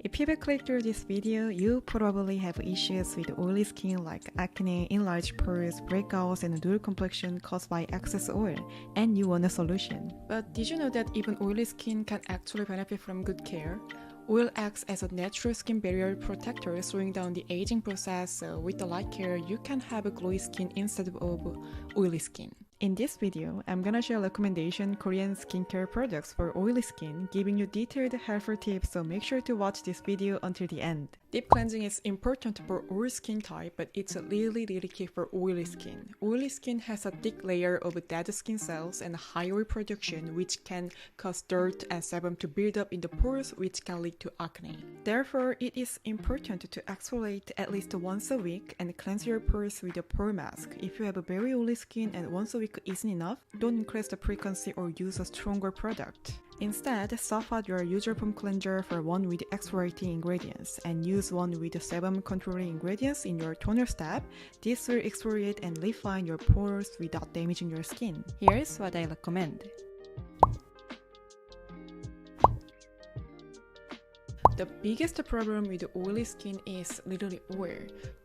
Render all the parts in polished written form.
If you click through this video, you probably have issues with oily skin like acne, enlarged pores, breakouts, and dull complexion caused by excess oil, and you want a solution. But did you know that even oily skin can actually benefit from good care? Oil acts as a natural skin barrier protector, slowing down the aging process, so with the light care, you can have a glowy skin instead of oily skin. In this video, I'm gonna share recommendation Korean skincare products for oily skin, giving you detailed helpful tips, so make sure to watch this video until the end. Deep cleansing is important for all skin type, but it's really key for oily skin. Oily skin has a thick layer of dead skin cells and high oil production, which can cause dirt and sebum to build up in the pores, which can lead to acne. Therefore, it is important to exfoliate at least once a week and cleanse your pores with a pore mask. If you have a very oily skin and once a week isn't enough, don't increase the frequency or use a stronger product. Instead, swap out your usual foam cleanser for one with exfoliating ingredients and use one with sebum controlling ingredients in your toner step. This will exfoliate and refine your pores without damaging your skin. Here's what I recommend. The biggest problem with oily skin is literally oil.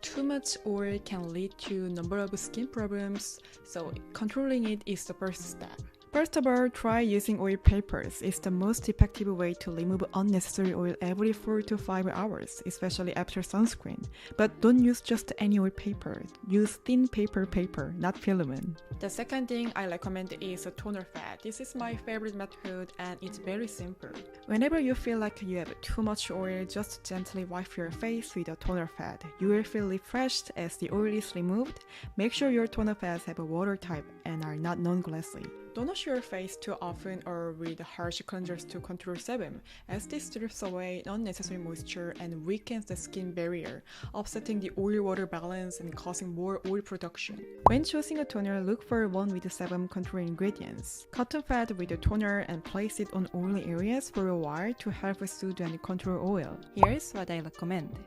Too much oil can lead to a number of skin problems, so controlling it is the first step. First of all, try using oil papers. It's the most effective way to remove unnecessary oil every 4 to 5 hours, especially after sunscreen. But don't use just any oil paper. Use thin paper, not filament. The second thing I recommend is a toner fat. This is my favorite method and it's very simple. Whenever you feel like you have too much oil, just gently wipe your face with a toner fat. You will feel refreshed as the oil is removed. Make sure your toner fats have a water type and are not non-glassy. Don't wash your face too often or with harsh cleansers to control sebum, as this strips away unnecessary moisture and weakens the skin barrier, upsetting the oil-water balance and causing more oil production. When choosing a toner, look for one with sebum control ingredients. Cotton fat with the toner and place it on oily areas for a while to help soothe and control oil. Here's what I recommend.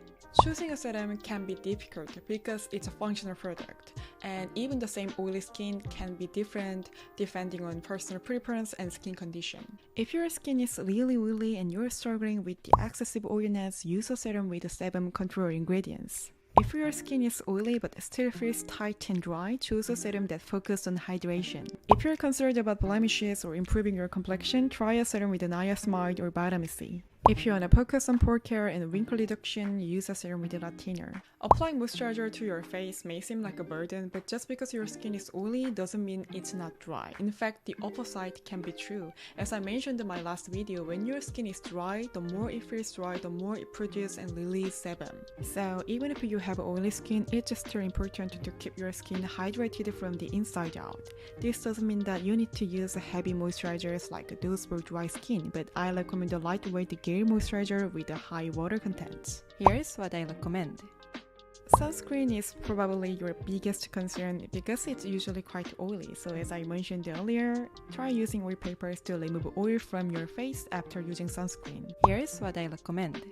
Choosing a serum can be difficult because it's a functional product, and even the same oily skin can be different depending on personal preference and skin condition. If your skin is really oily and you're struggling with the excessive oiliness, use a serum with sebum control ingredients. If your skin is oily but still feels tight and dry, choose a serum that focuses on hydration. If you're concerned about blemishes or improving your complexion, try a serum with niacinamide or vitamin C. If you want to focus on pore care and wrinkle reduction, use a serum with retinol. Applying moisturizer to your face may seem like a burden, but just because your skin is oily doesn't mean it's not dry. In fact, the opposite can be true. As I mentioned in my last video, when your skin is dry, the more it feels dry, the more it produces and releases sebum. So even if you have oily skin, it's still important to keep your skin hydrated from the inside out. This doesn't mean that you need to use heavy moisturizers like those for dry skin, but I recommend a lightweight gel moisturizer with a high water content. Here's what I recommend. Sunscreen is probably your biggest concern because it's usually quite oily, so as I mentioned earlier, try using oil papers to remove oil from your face after using sunscreen. Here's what I recommend.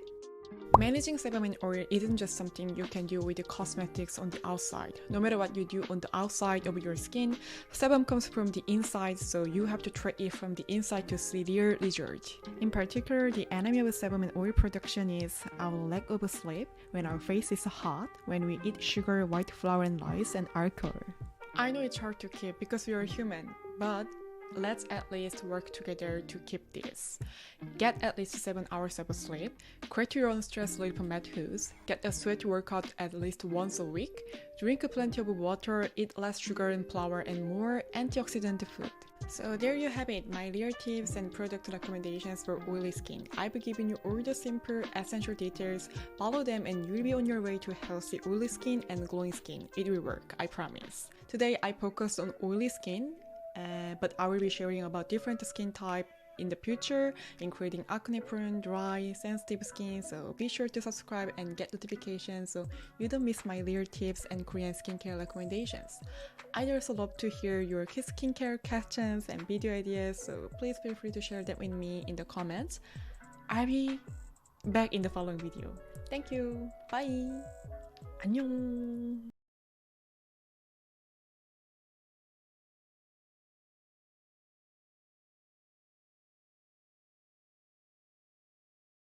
Managing sebum and oil isn't just something you can do with the cosmetics on the outside. No matter what you do on the outside of your skin, sebum comes from the inside, so you have to treat it from the inside to see real results. In particular, the enemy of sebum and oil production is our lack of sleep, when our face is hot, when we eat sugar, white flour and rice, and alcohol. I know it's hard to keep because we are human, but let's at least work together to keep this. Get at least 7 hours of sleep, create your own stress relief methods, get a sweat workout at least once a week, drink plenty of water, eat less sugar and flour, and more antioxidant food. So there you have it, my real tips and product recommendations for oily skin. I've given you all the simple, essential details. Follow them and you'll be on your way to healthy oily skin and glowing skin. It will work, I promise. Today I focused on oily skin, but I will be sharing about different skin type in the future, including acne-prone, dry, sensitive skin, so be sure to subscribe and get notifications so you don't miss my real tips and Korean skincare recommendations. I'd also love to hear your skincare questions and video ideas, so please feel free to share them with me in the comments. I'll be back in the following video. Thank you. Bye. 안녕.